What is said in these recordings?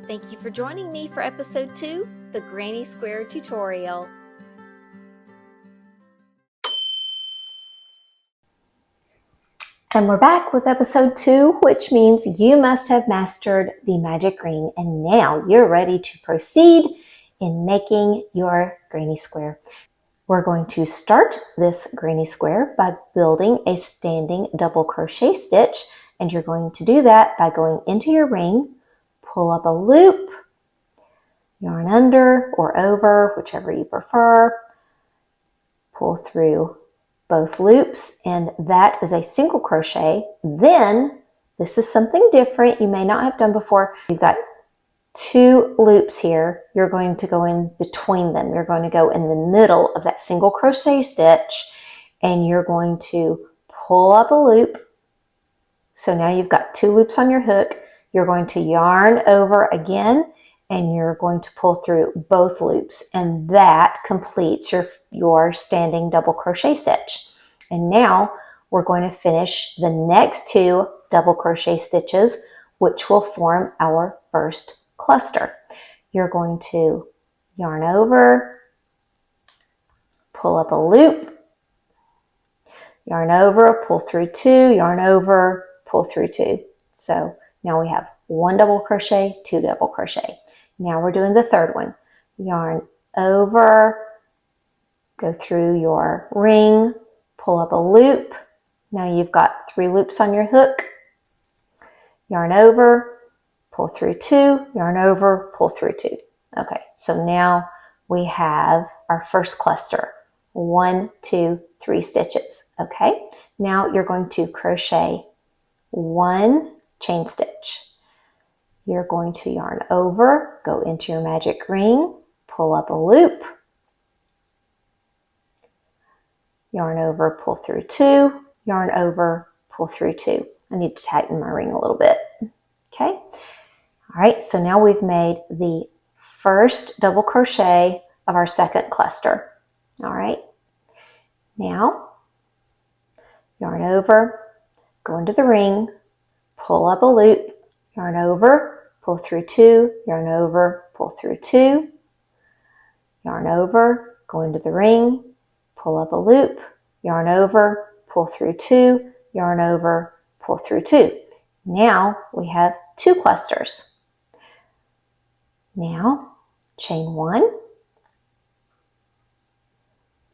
Thank you for joining me for episode 2, the Granny Square tutorial. And we're back with episode 2, which means you must have mastered the magic ring, and now you're ready to proceed in making your granny square. We're going to start this granny square by building a standing double crochet stitch, and you're going to do that by going into your ring, pull up a loop, yarn under or over, whichever you prefer, pull through both loops, and that is a single crochet. Then this is something different you may not have done before. You've got 2 loops here. You're going to go in between them. You're going to go in the middle of that single crochet stitch, and you're going to pull up a loop. So now you've got 2 loops on your hook. You're going to yarn over again, and you're going to pull through both loops, and that completes your standing double crochet stitch. And now we're going to finish the next 2 double crochet stitches, which will form our first cluster. You're going to yarn over, pull up a loop, yarn over, pull through 2, yarn over, pull through 2. So now we have 1 double crochet, 2 double crochet. Now we're doing the third one. Yarn over, go through your ring, pull up a loop. Now you've got 3 loops on your hook. Yarn over, pull through 2, yarn over, pull through 2. Okay, so now we have our first cluster. 1, 2, 3 stitches. Okay, now you're going to crochet 1 chain stitch. You're going to yarn over, go into your magic ring, pull up a loop, yarn over, pull through 2, yarn over, pull through 2. I need to tighten my ring a little bit. Okay, all right, so now we've made the first double crochet of our second cluster. All right, now yarn over, go into the ring, pull up a loop, yarn over, pull through 2, yarn over, pull through 2, yarn over, go into the ring, pull up a loop, yarn over, pull through 2, yarn over, pull through 2. Now we have 2 clusters. Now chain 1. I'm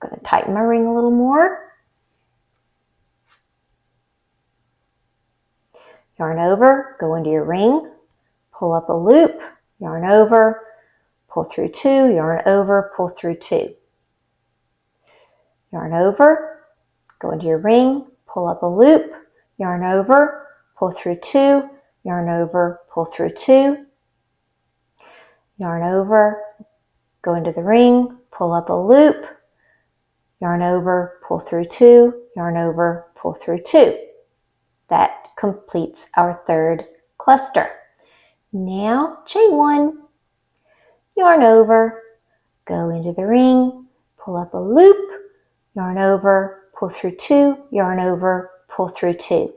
going to tighten my ring a little more. Yarn over, go into your ring, pull up a loop, yarn over, pull through 2, yarn over, pull through 2. Yarn over, go into your ring, pull up a loop, yarn over, pull through 2, yarn over, pull through 2. Yarn over, go into the ring, pull up a loop, yarn over, pull through 2, yarn over, pull through 2. That completes our third cluster. Now chain 1, yarn over, go into the ring, pull up a loop, yarn over, pull through 2, yarn over, pull through 2.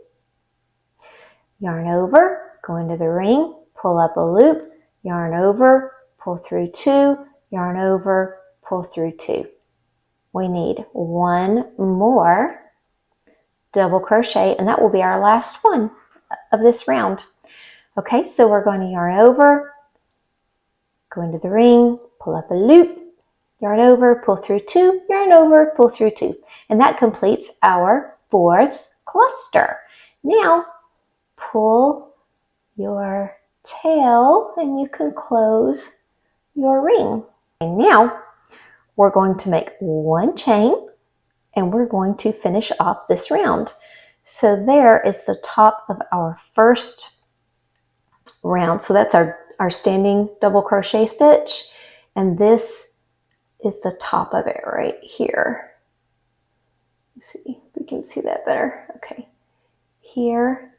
Yarn over, go into the ring, pull up a loop, yarn over, pull through 2, yarn over, pull through 2. We need 1 more double crochet, and that will be our last one of this round. Okay, so we're going to yarn over, go into the ring, pull up a loop, yarn over, pull through 2, yarn over, pull through 2. And that completes our 4th cluster. Now pull your tail and you can close your ring. And now we're going to make 1 chain, and we're going to finish off this round. So there is the top of our first round. So that's our standing double crochet stitch, and this is the top of it right here. Let's see if we can see that better. Okay, here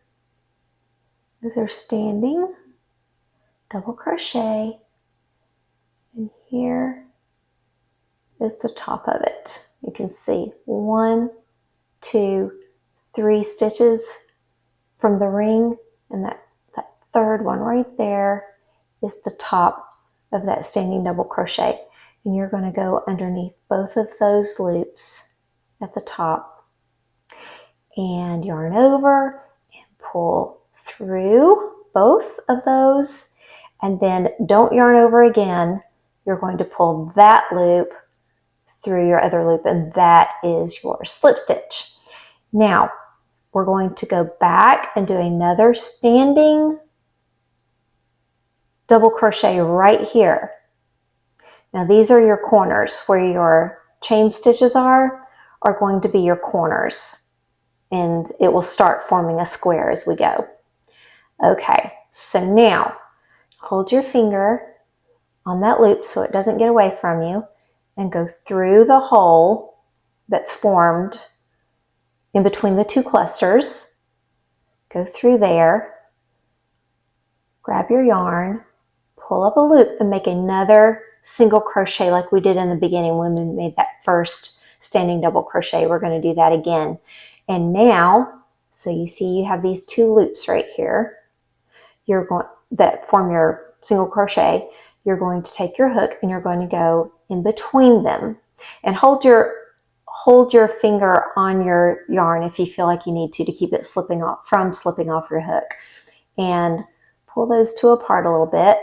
is our standing double crochet, and here is the top of it. You can see 1, 2, 3 stitches from the ring, and that third one right there is the top of that standing double crochet. And you're going to go underneath both of those loops at the top and yarn over and pull through both of those, and then don't yarn over again. You're going to pull that loop through your other loop, and that is your slip stitch. Now we're going to go back and do another standing double crochet right here. Now these are your corners where your chain stitches are going to be your corners, and it will start forming a square as we go. Okay, so now hold your finger on that loop so it doesn't get away from you, and go through the hole that's formed in between the two clusters. Go through there, grab your yarn, pull up a loop, and make another single crochet like we did in the beginning when we made that first standing double crochet. We're going to do that again. And now, so you see you have these two loops right here. You're going that form your single crochet. You're going to take your hook and you're going to go in between them, and hold your finger on your yarn if you feel like you need to keep it slipping off your hook, and pull those two apart a little bit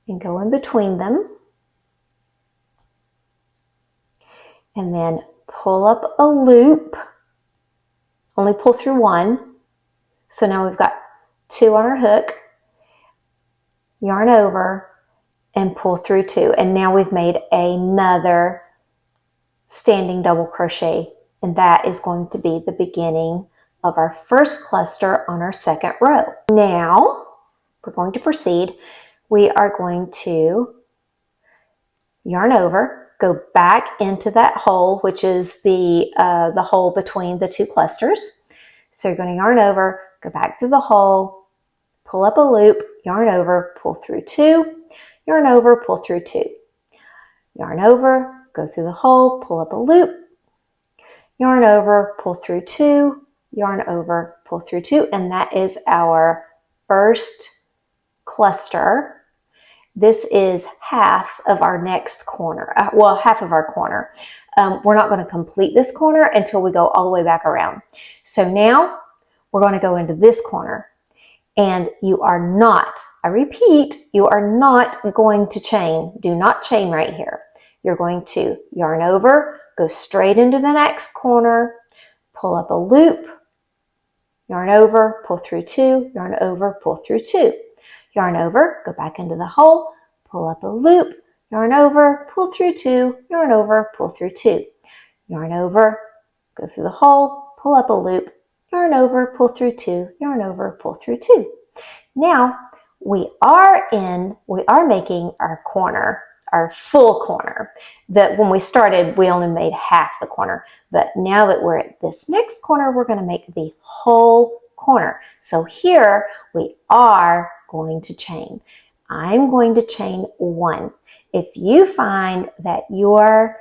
and go in between them, and then pull up a loop. Only pull through one. So now we've got two on our hook, yarn over and pull through two, and now we've made another standing double crochet, and that is going to be the beginning of our first cluster on our second row. Now we're going to proceed. We are going to yarn over, go back into that hole, which is the hole between the two clusters. So you're going to yarn over, go back through the hole, pull up a loop, yarn over, pull through two, yarn over, pull through two, yarn over, go through the hole, pull up a loop, yarn over, pull through two, yarn over, pull through two, and that is our first cluster. This is half of our next corner, half of our corner. We're not going to complete this corner until we go all the way back around. So now we're going to go into this corner, and you are not, I repeat, you are not going to chain. Do not chain right here. You're going to yarn over, go straight into the next corner, pull up a loop, yarn over, pull through two, yarn over, pull through two, yarn over, go back into the hole, pull up a loop, yarn over, pull through two, yarn over, pull through two, yarn over, go through the hole, pull up a loop, yarn over, pull through two, yarn over, pull through two. Now we are making our corner, our full corner. That when we started, we only made half the corner, but now that we're at this next corner, we're going to make the whole corner. So here we are going to chain. I'm going to chain one. If you find that your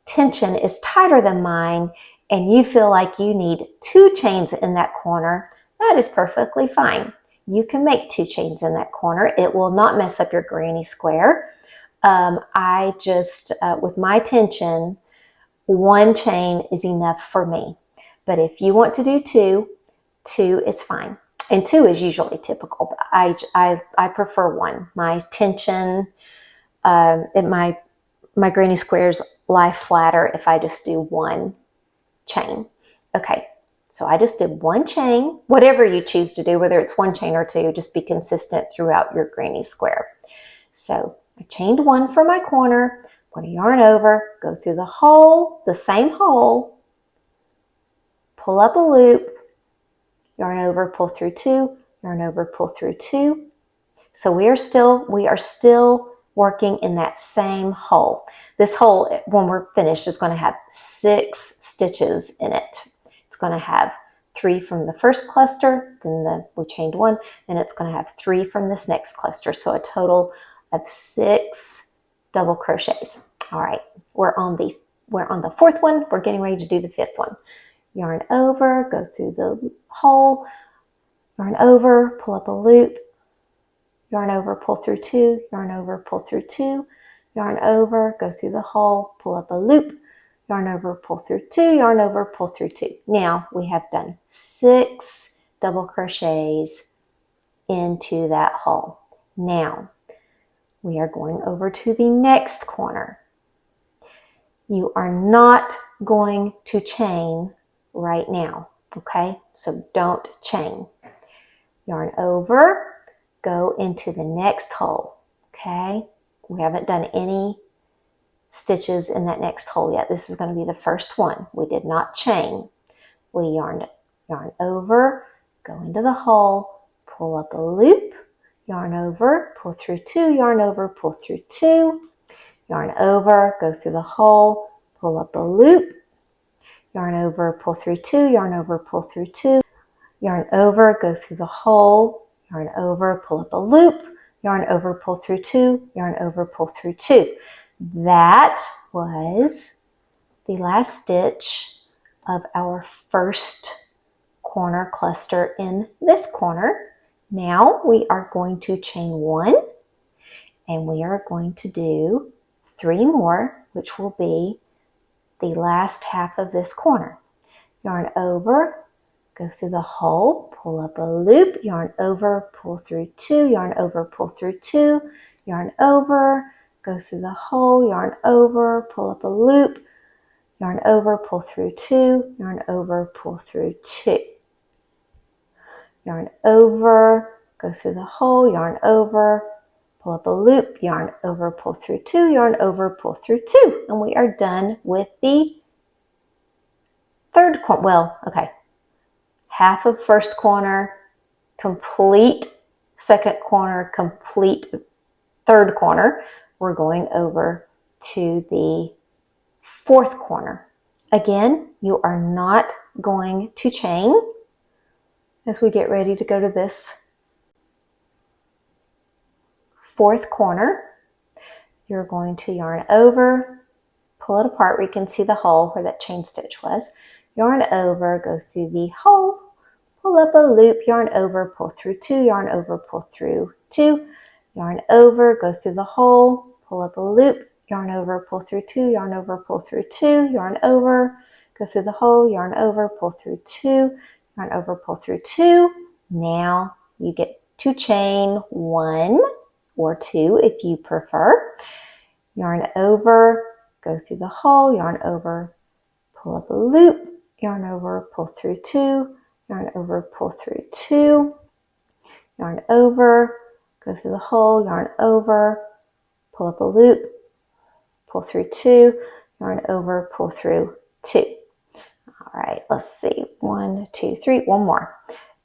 tension is tighter than mine and you feel like you need two chains in that corner, that is perfectly fine. You can make two chains in that corner. It will not mess up your granny square. I just, with my tension, one chain is enough for me. But if you want to do two is fine. And two is usually typical, but I prefer one. My tension, my granny squares lie flatter if I just do one chain. Okay, so I just did one chain. Whatever you choose to do, whether it's one chain or two, just be consistent throughout your granny square. So I chained one for my corner. I'm going to yarn over, go through the hole, the same hole, pull up a loop, yarn over, pull through two, yarn over, pull through two. So we are still working in that same hole. This hole, when we're finished, is going to have 6 stitches in it. It's going to have 3 from the first cluster, then we chained one, and it's going to have 3 from this next cluster. So a total of 6 double crochets. All right, we're on the 4th one. We're getting ready to do the 5th one. Yarn over, go through the hole, yarn over, pull up a loop, yarn over, pull through 2, yarn over, pull through 2, yarn over, go through the hole, pull up a loop, yarn over, pull through 2, yarn over, pull through 2. Now we have done 6 double crochets into that hole. Now we are going over to the next corner. You are not going to chain right now, okay? So don't chain. Yarn over, go into the next hole, okay? We haven't done any stitches in that next hole yet. This is going to be the first one. We did not chain. We yarn over, go into the hole, pull up a loop, yarn over, pull through 2, yarn over, pull through 2, yarn over, go through the hole, pull up a loop, yarn over, pull through 2, yarn over, pull through 2, yarn over, go through the hole, yarn over, pull up a loop, yarn over, pull through 2, yarn over, pull through 2. That was the last stitch of our first corner cluster in this corner. Now we are going to chain 1 and we are going to do 3 more, which will be the last half of this corner. Yarn over, go through the hole, pull up a loop, yarn over, pull through 2, yarn over, pull through 2, yarn over, go through the hole, yarn over, pull up a loop, yarn over, pull through 2, yarn over, pull through 2. Yarn over, go through the hole, yarn over, pull up a loop, yarn over, pull through 2, yarn over, pull through 2. And we are done with the third corner. Well, okay. Half of first corner, complete second corner, complete third corner. We're going over to the fourth corner. Again, you are not going to chain as we get ready to go to this fourth corner. You're going to yarn over, pull it apart where you can see the hole where that chain stitch was. Yarn over, go through the hole, pull up a loop, yarn over, pull through 2, yarn over, pull through 2, yarn over, go through the hole, pull up a loop, yarn over, pull through 2, yarn over, pull through 2, yarn over, go through the hole, yarn over, pull through 2, yarn over, pull through 2. Now you get to chain 1 or 2 if you prefer. Yarn over, go through the hole, yarn over, pull up a loop, yarn over, pull through 2, yarn over, pull through 2, yarn over, go through the hole, yarn over, pull up a loop, pull through 2, yarn over, pull through 2. All right, let's see, 1, 2, 3, one more.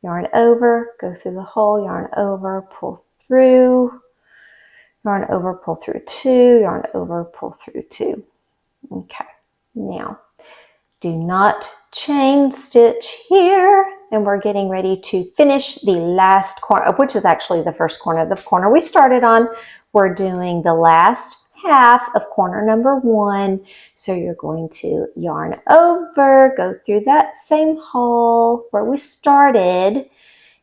Yarn over, go through the hole, yarn over, pull through, yarn over, pull through 2, yarn over, pull through 2. Okay, now do not chain stitch here, and we're getting ready to finish the last corner, which is actually the first corner, the corner we started on. We're doing the last half of corner number 1. So you're going to yarn over, go through that same hole where we started,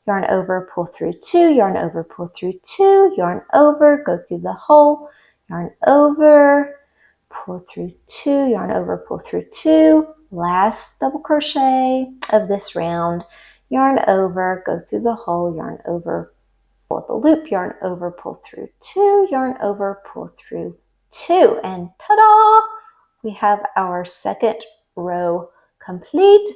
yarn over, pull through 2, yarn over, pull through 2, yarn over, go through the hole, yarn over, pull through 2, yarn over, pull through 2, last double crochet of this round, yarn over, go through the hole, yarn over, pull up a loop, yarn over, pull through 2, yarn over, pull through 2, and ta-da! We have our second row complete.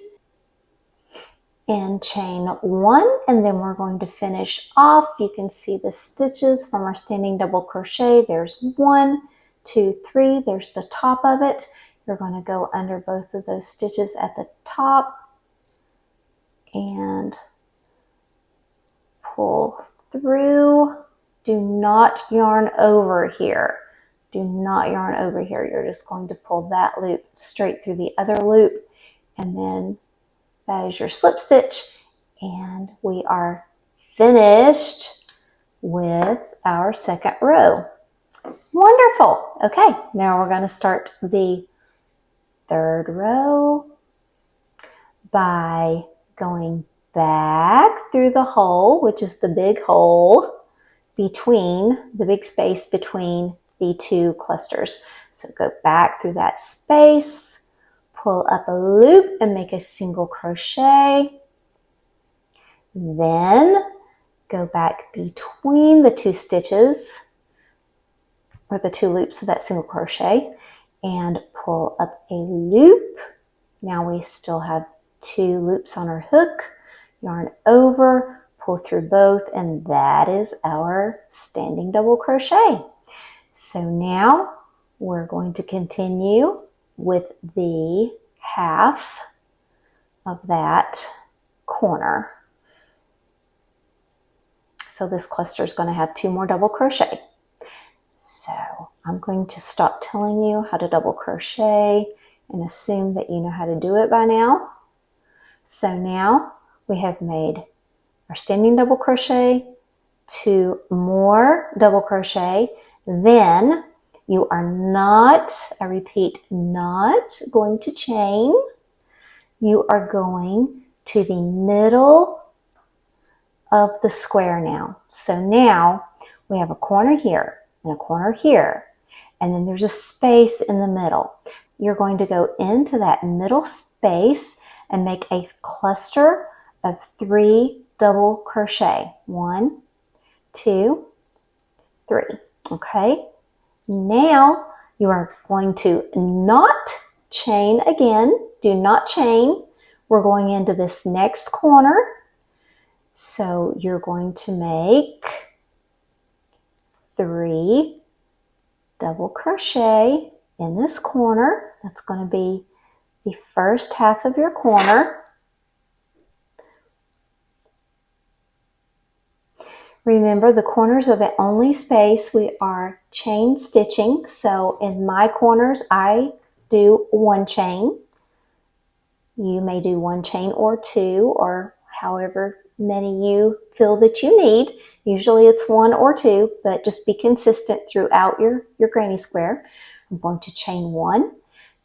And chain 1, and then we're going to finish off. You can see the stitches from our standing double crochet. There's 1, 2, 3. There's the top of it. You're going to go under both of those stitches at the top and pull through. Do not yarn over here. Do not yarn over here. You're just going to pull that loop straight through the other loop, and then that is your slip stitch, and we are finished with our second row. Wonderful. Okay, now we're going to start the third row by going back through the hole, which is the big hole, between the big space between the two clusters. So go back through that space, pull up a loop and make a single crochet. Then go back between the two stitches or the two loops of that single crochet and pull up a loop. Now we still have two loops on our hook, yarn over, pull through both, and that is our standing double crochet. So now we're going to continue with the half of that corner. So this cluster is going to have 2 more double crochet. So I'm going to stop telling you how to double crochet and assume that you know how to do it by now. So now we have made our standing double crochet, 2 more double crochet, then you are not, I repeat, not going to chain. You are going to the middle of the square now. So now we have a corner here and a corner here, and then there's a space in the middle. You're going to go into that middle space and make a cluster of 3 double crochet. 1, 2, 3. Okay, now you are going to not chain again. Do not chain. We're going into this next corner. So you're going to make 3 double crochet in this corner. That's going to be the first half of your corner. Remember, the corners are the only space we are chain stitching. So in my corners, I do 1 chain. You may do 1 chain or 2, or however many you feel that you need. Usually it's 1 or 2, but just be consistent throughout your granny square. I'm going to chain 1,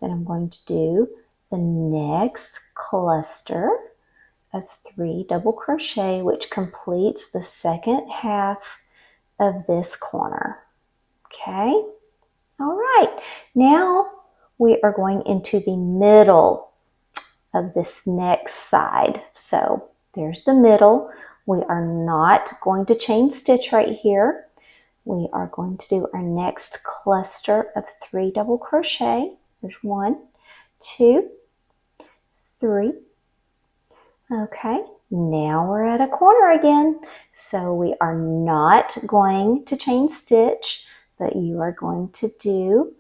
then I'm going to do the next cluster of 3 double crochet, which completes the second half of this corner. Okay, all right, now we are going into the middle of this next side. So there's the middle. We are not going to chain stitch right here. We are going to do our next cluster of 3 double crochet. There's 1, 2, 3. Okay, now we're at a corner again. So we are not going to chain stitch, but you are going to do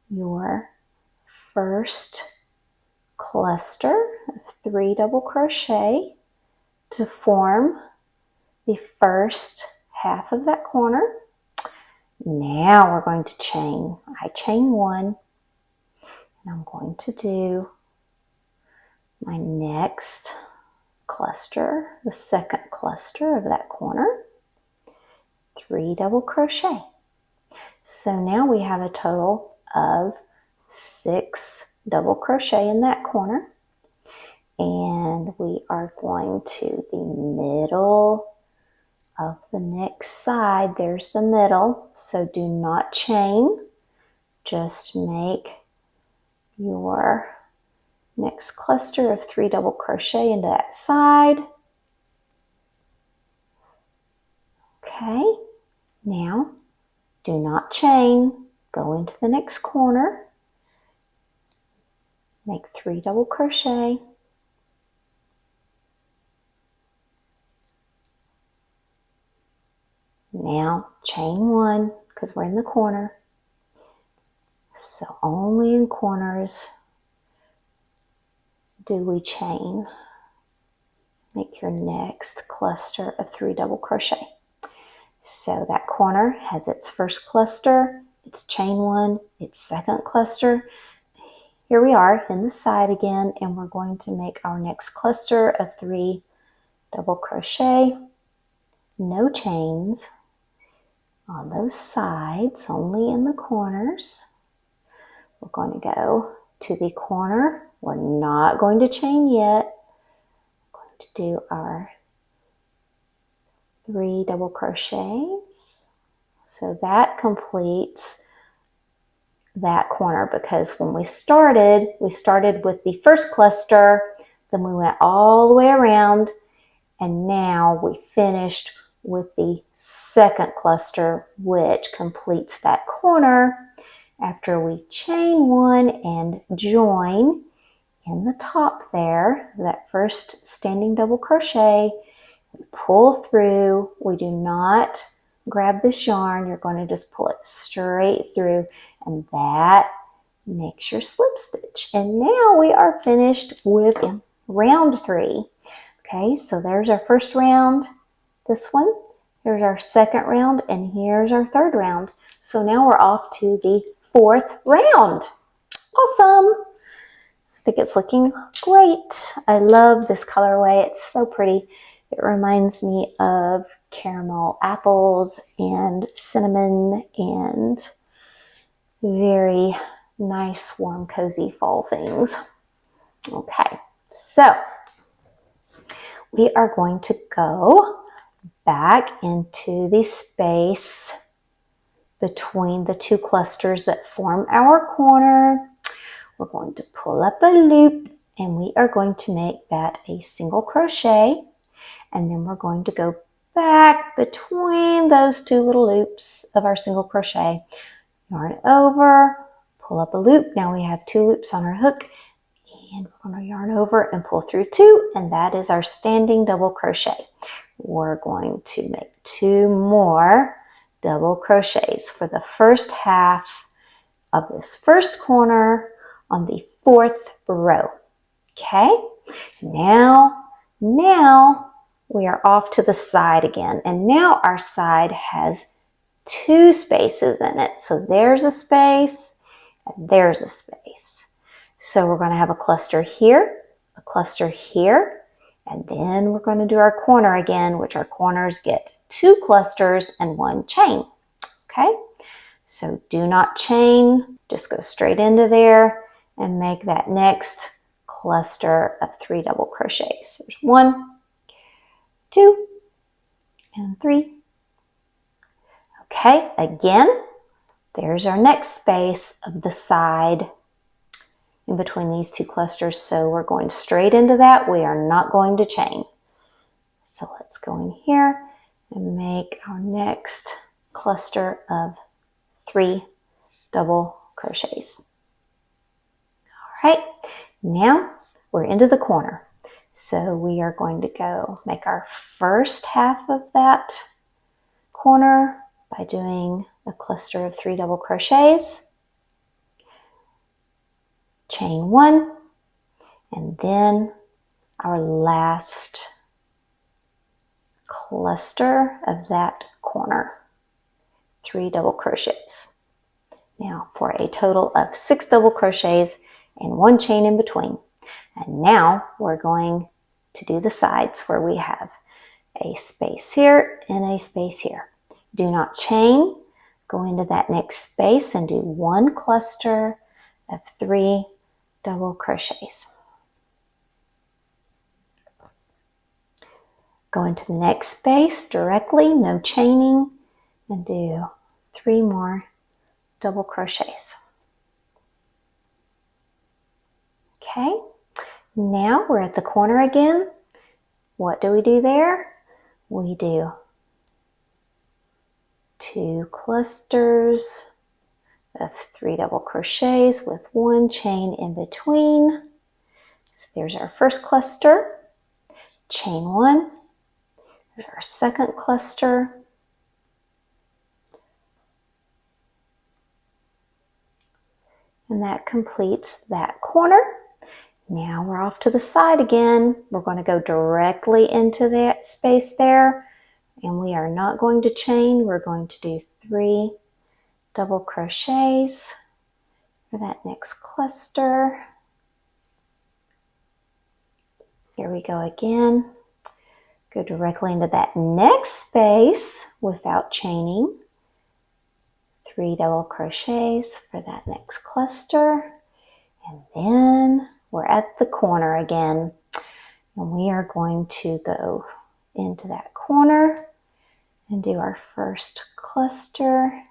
your first cluster of 3 double crochet to form the first half of that corner. Now we're going to chain. I chain 1, and I'm going to do my next cluster, the second cluster of that corner, 3 double crochet. So now we have a total of 6 double crochet in that corner, and we are going to the middle of the next side. There's the middle, so do not chain, just make your next cluster of 3 double crochet into that side. Okay, now do not chain, go into the next corner, make 3 double crochet, now chain 1 because we're in the corner. So only in corners do we chain. Make your next cluster of 3 double crochet. So that corner has its first cluster, its chain 1, its second cluster. Here we are in the side again, and we're going to make our next cluster of 3 double crochet. No chains on those sides, only in the corners. We're going to go to the corner. We're not going to chain yet. We're going to do our 3 double crochets. So that completes that corner, because when we started with the first cluster, then we went all the way around, and now we finished with the second cluster, which completes that corner after we chain 1 and join in the top there, that first standing double crochet. We pull through. We do not grab this yarn. You're going to just pull it straight through, and that makes your slip stitch. And now we are finished with round 3. Okay, so there's our first round, this one. Here's our second round, and here's our third round. So now we're off to the 4th round. Awesome! I think it's looking great. I love this colorway. It's so pretty. It reminds me of caramel apples and cinnamon and very nice, warm, cozy fall things. Okay, so we are going to go back into the space between the 2 clusters that form our corner. We're going to pull up a loop, and we are going to make that a single crochet, and then we're going to go back between those 2 little loops of our single crochet, yarn over, pull up a loop. Now we have 2 loops on our hook, and we're going to yarn over and pull through 2, and that is our standing double crochet. We're going to make 2 more double crochets for the first half of this first corner on the 4th row. Okay, now we are off to the side again, and now our side has 2 spaces in it. So there's a space and there's a space. So we're going to have a cluster here, a cluster here, and then we're going to do our corner again, which our corners get 2 clusters and 1 chain. Okay, so do not chain, just go straight into there and make that next cluster of 3 double crochets. There's 1, 2, and 3. Okay, again, there's our next space of the side in between these 2 clusters. So we're going straight into that. We are not going to chain. So let's go in here and make our next cluster of 3 double crochets. All right, now we're into the corner. So we are going to go make our first half of that corner by doing a cluster of 3 double crochets, chain 1, and then our last cluster of that corner, 3 double crochets. Now for a total of 6 double crochets and 1 chain in between. And now we're going to do the sides where we have a space here and a space here. Do not chain. Go into that next space and do 1 cluster of 3 double crochets. Go into the next space directly, no chaining, and do 3 more double crochets. Okay, now we're at the corner again. What do we do there? We do 2 clusters of 3 double crochets with 1 chain in between. So there's our first cluster, chain 1. There's our second cluster, and that completes that corner. Now we're off to the side again. We're going to go directly into that space there, and we are not going to chain. We're going to do 3 double crochets for that next cluster. Here we go again. Go directly into that next space without chaining. 3 double crochets for that next cluster. And then we're at the corner again. And we are going to go into that corner and do our first cluster.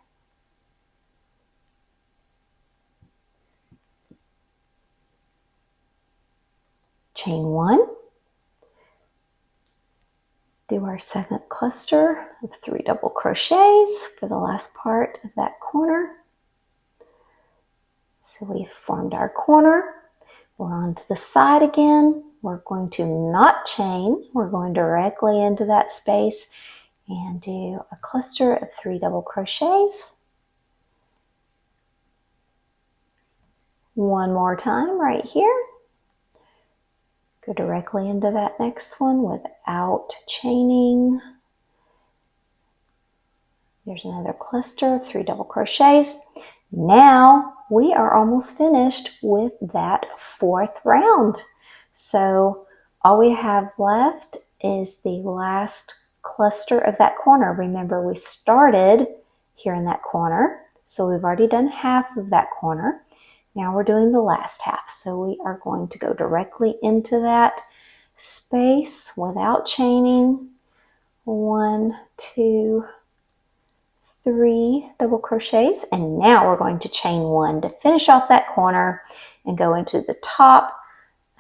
Chain 1. Do our second cluster of 3 double crochets for the last part of that corner. So we've formed our corner. We're on to the side again. We're going to not chain. We're going directly into that space and do a cluster of 3 double crochets. One more time right here. Go directly into that next one without chaining. There's another cluster of 3 double crochets. Now we are almost finished with that 4th round. So all we have left is the last cluster of that corner. Remember, we started here in that corner, so we've already done half of that corner. Now we're doing the last half. So we are going to go directly into that space without chaining. 1, 2, 3 double crochets, and now we're going to chain 1 to finish off that corner and go into the top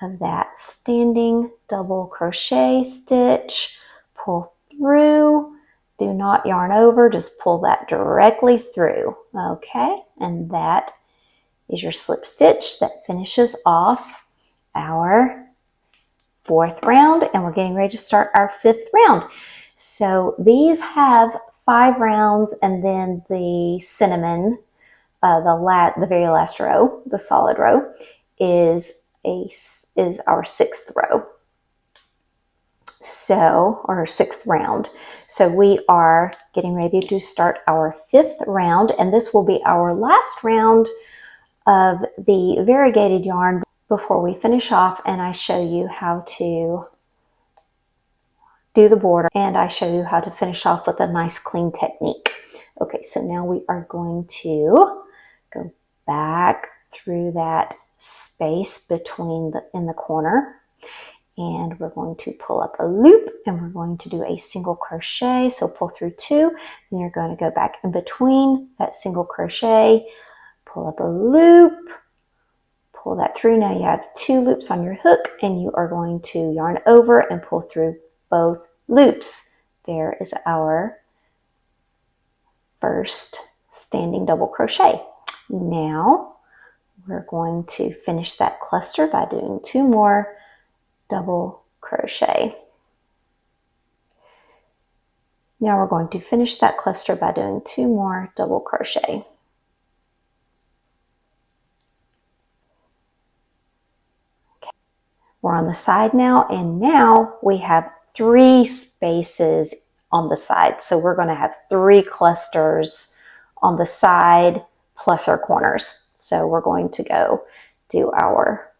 of that standing double crochet stitch. Pull through, do not yarn over, just pull that directly through. Okay, and that is your slip stitch that finishes off our 4th round, and we're getting ready to start our 5th round. So these have 5 rounds, and then the cinnamon, the very last row, the solid row, is our 6th row. So, or 6th round. So we are getting ready to start our 5th round, and this will be our last round of the variegated yarn before we finish off, and I show you how to do the border, and I show you how to finish off with a nice clean technique. Okay, so now we are going to go back through that space between in the corner, and we're going to pull up a loop, and we're going to do a single crochet. So pull through 2, then you're going to go back in between that single crochet, pull up a loop, pull that through. Now you have 2 loops on your hook, and you are going to yarn over and pull through both loops. There is our first standing double crochet. Now we're going to finish that cluster by doing 2 more double crochet. Now we're going to finish that cluster by doing 2 more double crochet. Okay. We're on the side now, and now we have 3 spaces on the side. So we're going to have 3 clusters on the side plus our corners. So we're going to go do our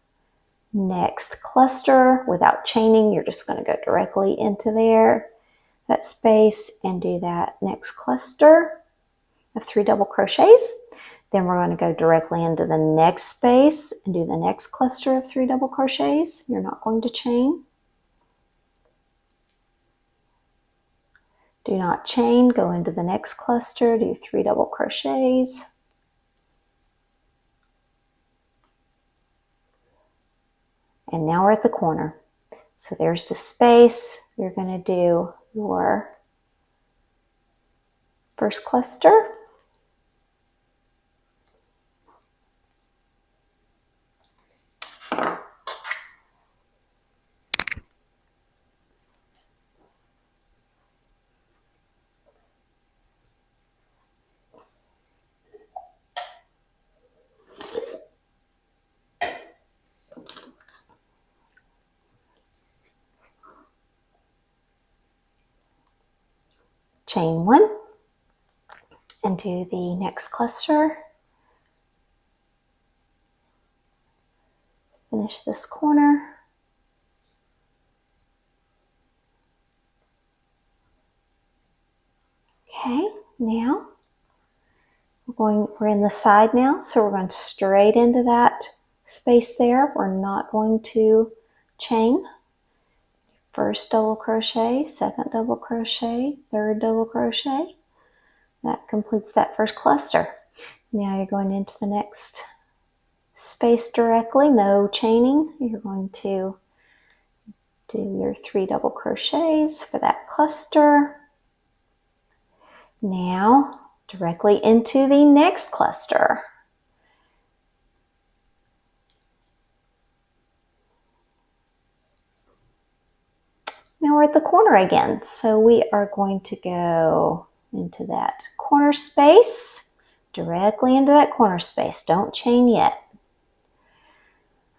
next cluster without chaining. You're just going to go directly into that space, and do that next cluster of 3 double crochets. Then we're going to go directly into the next space and do the next cluster of 3 double crochets. You're not going to chain. Do not chain, go into the next cluster, do 3 double crochets. And now we're at the corner. So there's the space. You're going to do your first cluster. Chain 1 and do the next cluster. Finish this corner. Okay, now we're in the side now, so we're going straight into that space there. We're not going to chain. First double crochet, second double crochet, third double crochet. That completes that first cluster. Now you're going into the next space directly, no chaining. You're going to do your 3 double crochets for that cluster. Now directly into the next cluster. Now we're at the corner again, so we are going to go into that corner space, directly into that corner space. Don't chain yet.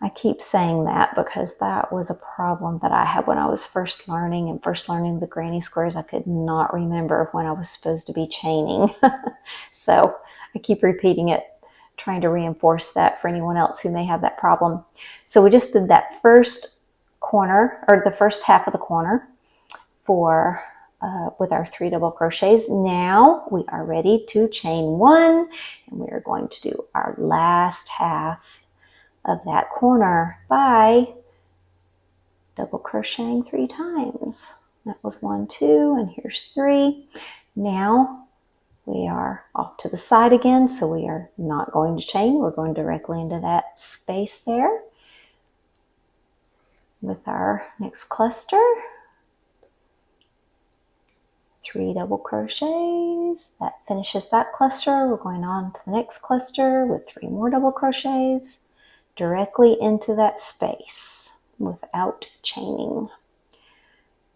I keep saying that because that was a problem that I had when I was first learning the granny squares. I could not remember when I was supposed to be chaining. So I keep repeating it, trying to reinforce that for anyone else who may have that problem. So we just did that first corner, or the first half of the corner for with our 3 double crochets. Now we are ready to chain 1, and we are going to do our last half of that corner by double crocheting 3 times. That was 1, 2, and here's 3. Now we are off to the side again, so we are not going to chain. We're going directly into that space there with our next cluster. 3 double crochets. That finishes that cluster. We're going on to the next cluster with 3 more double crochets directly into that space without chaining.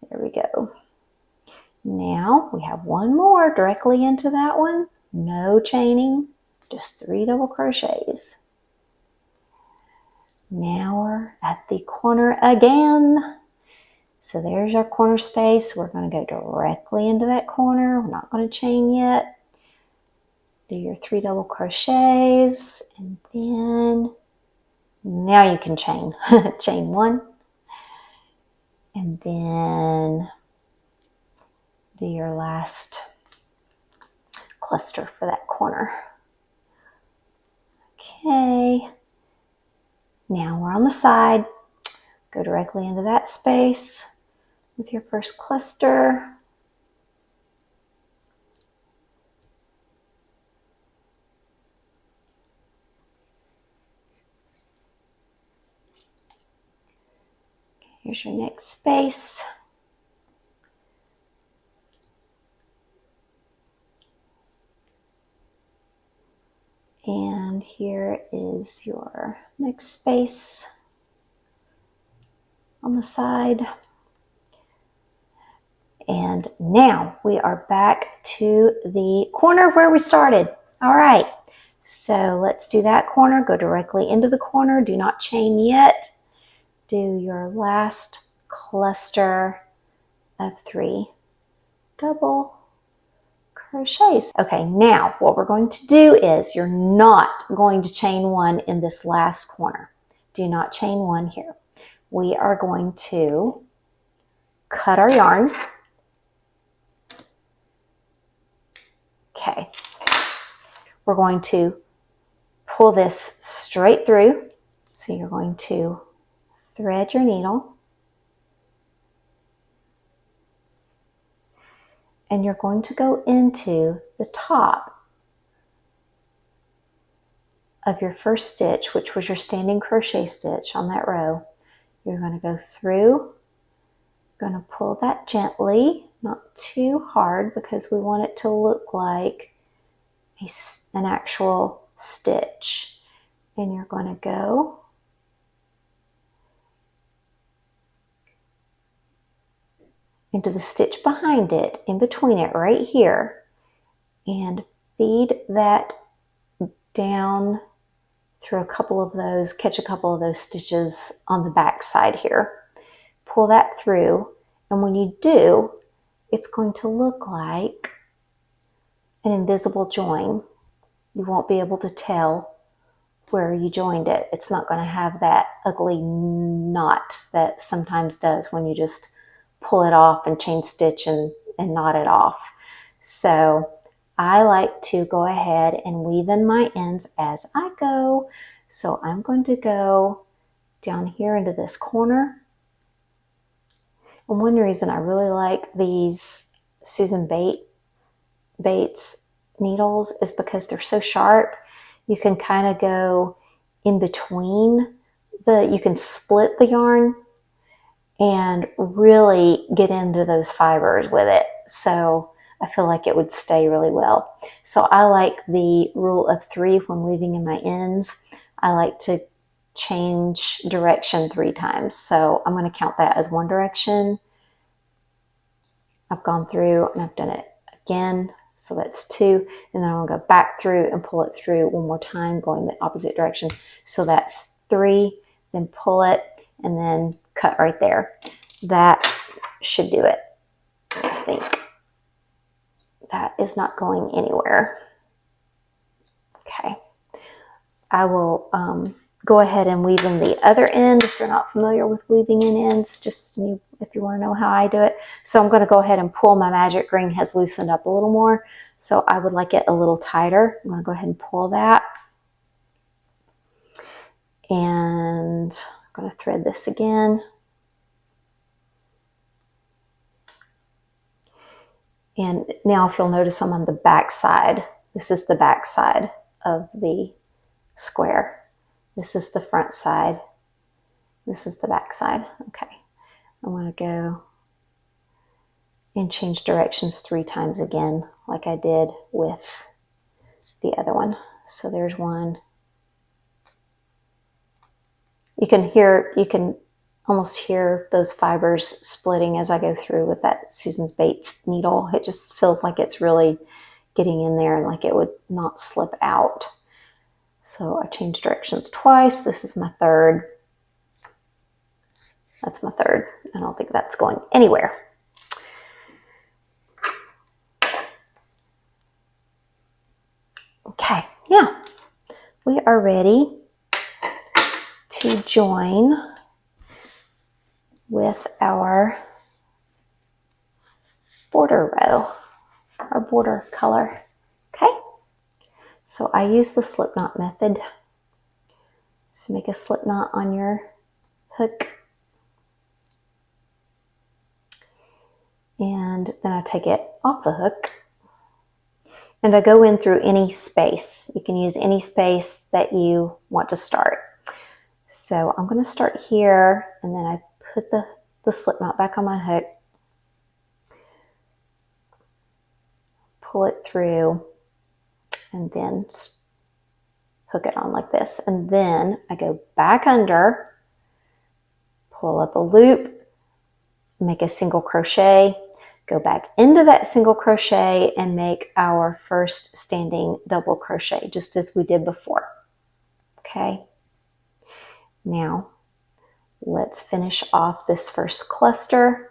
There we go. Now we have 1 more directly into that one. No chaining, just 3 double crochets. Now we're at the corner again. So there's our corner space. We're going to go directly into that corner. We're not going to chain yet. Do your 3 double crochets, and then now you can chain. Chain 1, and then do your last cluster for that corner. Okay, now we're on the side. Go directly into that space with your first cluster. Here's your next space. And here is your next space on the side. And now we are back to the corner where we started. All right, so let's do that corner. Go directly into the corner. Do not chain yet. Do your last cluster of 3 double crochets. Okay, now what we're going to do is you're not going to chain 1 in this last corner. Do not chain 1 here. We are going to cut our yarn. Okay, we're going to pull this straight through. So you're going to thread your needle, and you're going to go into the top of your first stitch, which was your standing crochet stitch on that row. You're going to go through, going to pull that gently, not too hard, because we want it to look like an actual stitch. And you're going to go into the stitch behind it, in between it, right here, and feed that down through a couple of those, catch a couple of those stitches on the back side here. Pull that through, and when you do, it's going to look like an invisible join. You won't be able to tell where you joined it. It's not going to have that ugly knot that sometimes does when you just pull it off and chain stitch and knot it off. So I like to go ahead and weave in my ends as I go. So I'm going to go down here into this corner, And one reason I really like these Susan Bates needles is because they're so sharp. You can kind of go in between you can split the yarn and really get into those fibers with it. So I feel like it would stay really well. So I like the rule of 3 when weaving in my ends. I like to change direction 3 times. So I'm going to count that as 1 direction. I've gone through and I've done it again. So that's 2. And then I'm going to go back through and pull it through 1 more time, going the opposite direction. So that's 3, then pull it and then cut right there. That should do it, I think. That is not going anywhere. Okay. I will go ahead and weave in the other end if you're not familiar with weaving in ends, just if you want to know how I do it. So I'm going to go ahead and pull. My magic ring has loosened up a little more, so I would like it a little tighter. I'm going to go ahead and pull that. And I'm going to thread this again. And now if you'll notice, I'm on the back side. This is the back side of the square. This is the front side. This is the back side. Okay. I want to go and change directions 3 times again, like I did with the other one. So there's 1. You can almost hear those fibers splitting as I go through with that Susan Bates needle. It just feels like it's really getting in there and like it would not slip out. So I changed directions twice. This is my 3rd. That's my 3rd. I don't think that's going anywhere. Okay, yeah, we are ready to join with our border row, our border color. Okay, so I use the slip knot method. So make a slip knot on your hook, and then I take it off the hook and I go in through any space. You can use any space that you want to start. So I'm going to start here, and then I put the slip knot back on my hook, pull it through, and then hook it on like this. And then I go back under, pull up a loop, make a single crochet, go back into that single crochet and make our first standing double crochet, just as we did before. Okay. Now let's finish off this first cluster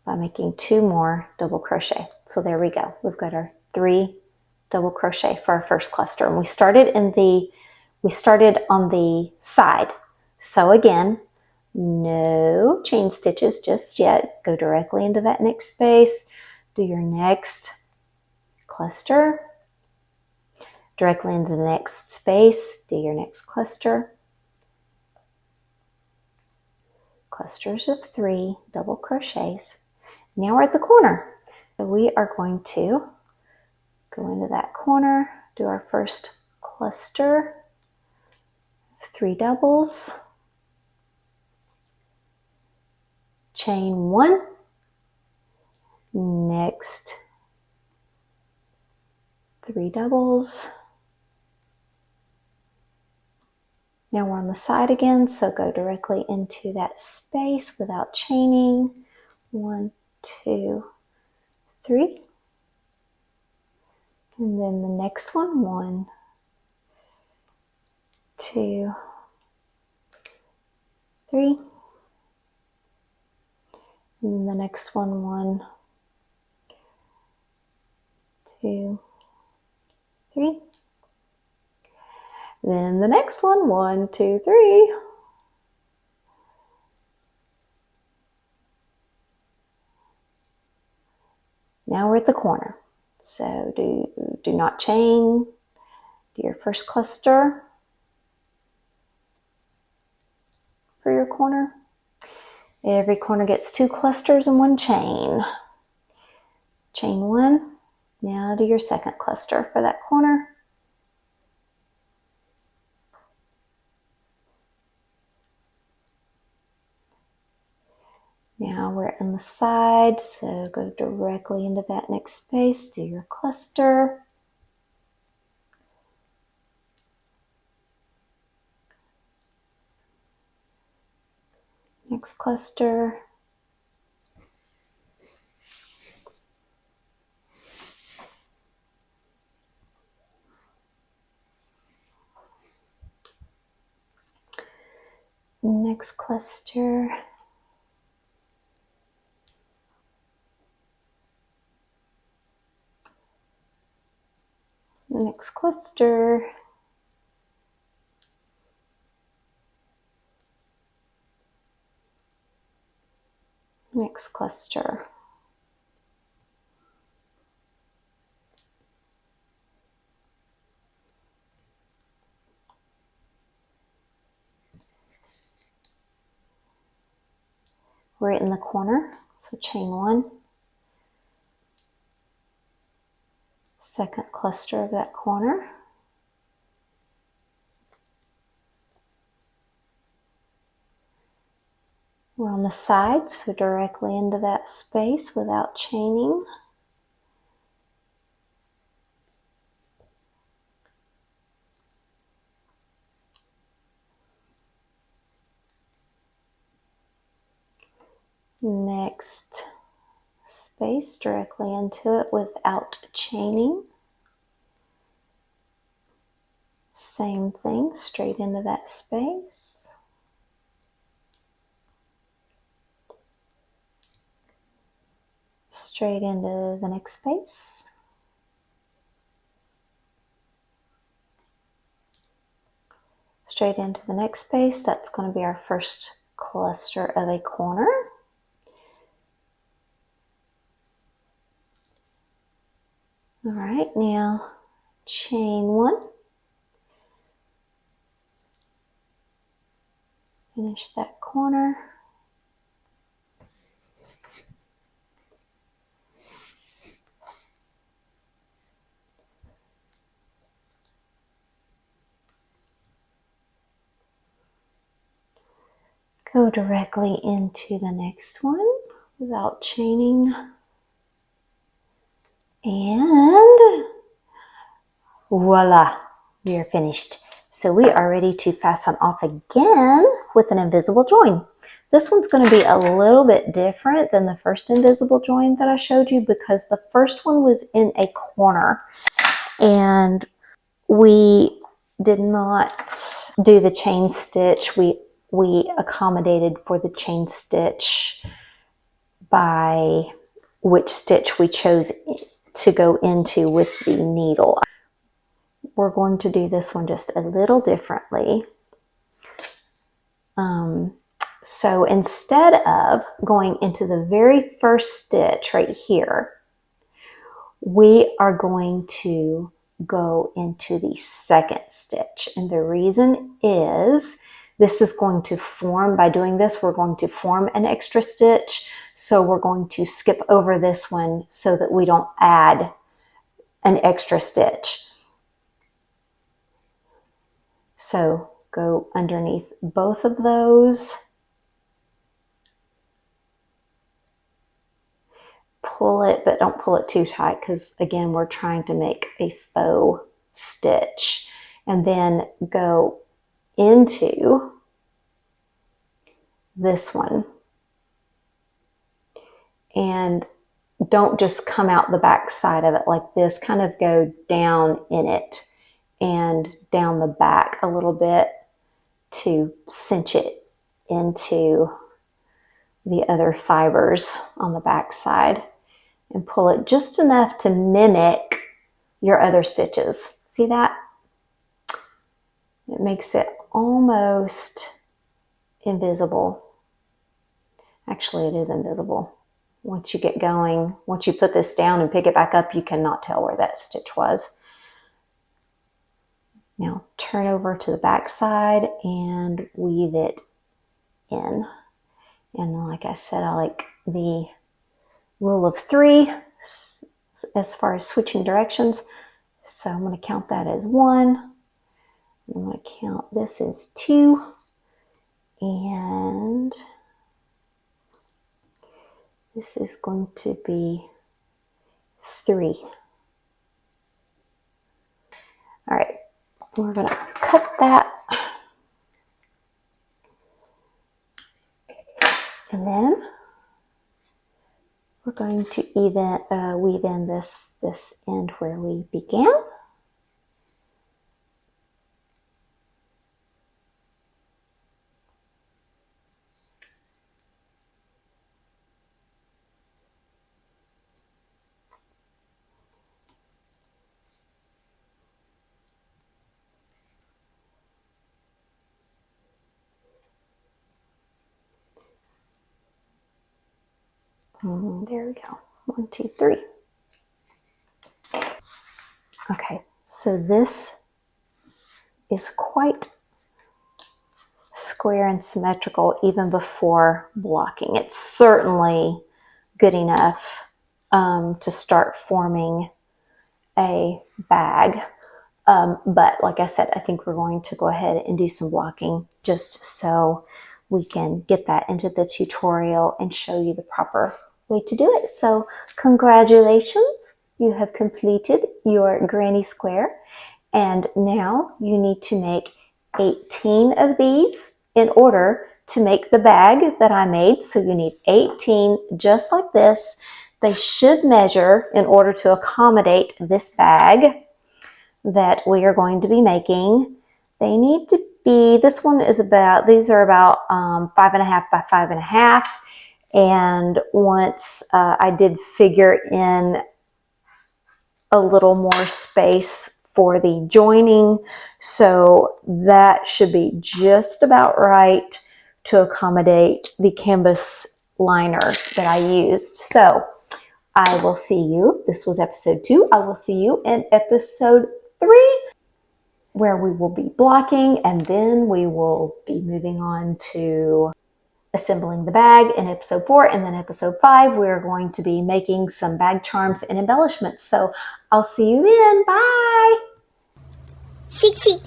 by making 2 more double crochet. So there we go. We've got our 3 double crochet for our first cluster, and we started on the side. So again, no chain stitches just yet. Go directly into that next space, do your next cluster, directly into the next space, do your next cluster, clusters of 3 double crochets. Now we're at the corner. So we are going to go into that corner, do our first cluster of 3 doubles, chain 1, next 3 doubles. Now we're on the side again, so go directly into that space without chaining. 1, 2, 3. And then the next one, 1, 2, 3. And then the next one, 1, 2, 3. Then the next one, 1, 2, 3. Now we're at the corner. So do not chain. Do your first cluster for your corner. Every corner gets 2 clusters and 1 chain. Chain 1. Now do your second cluster for that corner. Now we're on the side, so go directly into that next space, do your cluster. Next cluster. Next cluster. Next cluster. Next cluster. Right in the corner, so chain 1. Second cluster of that corner. We're on the side, so directly into that space without chaining. Next space, directly into it without chaining. Same thing, straight into that space. Straight into the next space. Straight into the next space. That's going to be our first cluster of a corner. All right, now chain 1. Finish that corner. Go directly into the next one without chaining. And voila, we are finished. So we are ready to fasten off again with an invisible join. This one's going to be a little bit different than the first invisible join that I showed you because the first one was in a corner and we did not do the chain stitch. We accommodated for the chain stitch by which stitch we chose to go into with the needle. We're going to do this one just a little differently. So instead of going into the very first stitch right here, we are going to go into the second stitch. And the reason is this is going to form, by doing this, we're going to form an extra stitch. So we're going to skip over this one so that we don't add an extra stitch. So go underneath both of those. Pull it, but don't pull it too tight because again, we're trying to make a faux stitch. And then go into this one. And don't just come out the back side of it like this, kind of go down in it and down the back a little bit to cinch it into the other fibers on the back side and pull it just enough to mimic your other stitches. See that? It makes it almost invisible. Actually, it is invisible. Once you get going, once you put this down and pick it back up, you cannot tell where that stitch was. Now turn over to the back side and weave it in. And like I said, I like the rule of 3 as far as switching directions. So I'm going to count that as 1. I'm going to count this as 2. And this is going to be 3. All right, we're going to cut that. And then we're going to weave in this end where we began. There we go. 1, 2, 3. Okay, so this is quite square and symmetrical even before blocking. It's certainly good enough to start forming a bag. But like I said, I think we're going to go ahead and do some blocking just so we can get that into the tutorial and show you the proper way to do it. So congratulations, you have completed your granny square. And now you need to make 18 of these in order to make the bag that I made. So you need 18 just like this. They should measure in order to accommodate this bag that we are going to be making. They need to be, this one is about, these are about 5.5 by 5.5. And once I did figure in a little more space for the joining, so that should be just about right to accommodate the canvas liner that I used. So I will see you, this was episode 2, I will see you in episode 3 where we will be blocking, and then we will be moving on to assembling the bag in episode 4, and then episode 5 we're going to be making some bag charms and embellishments. So I'll see you then. Bye. Chic, chic.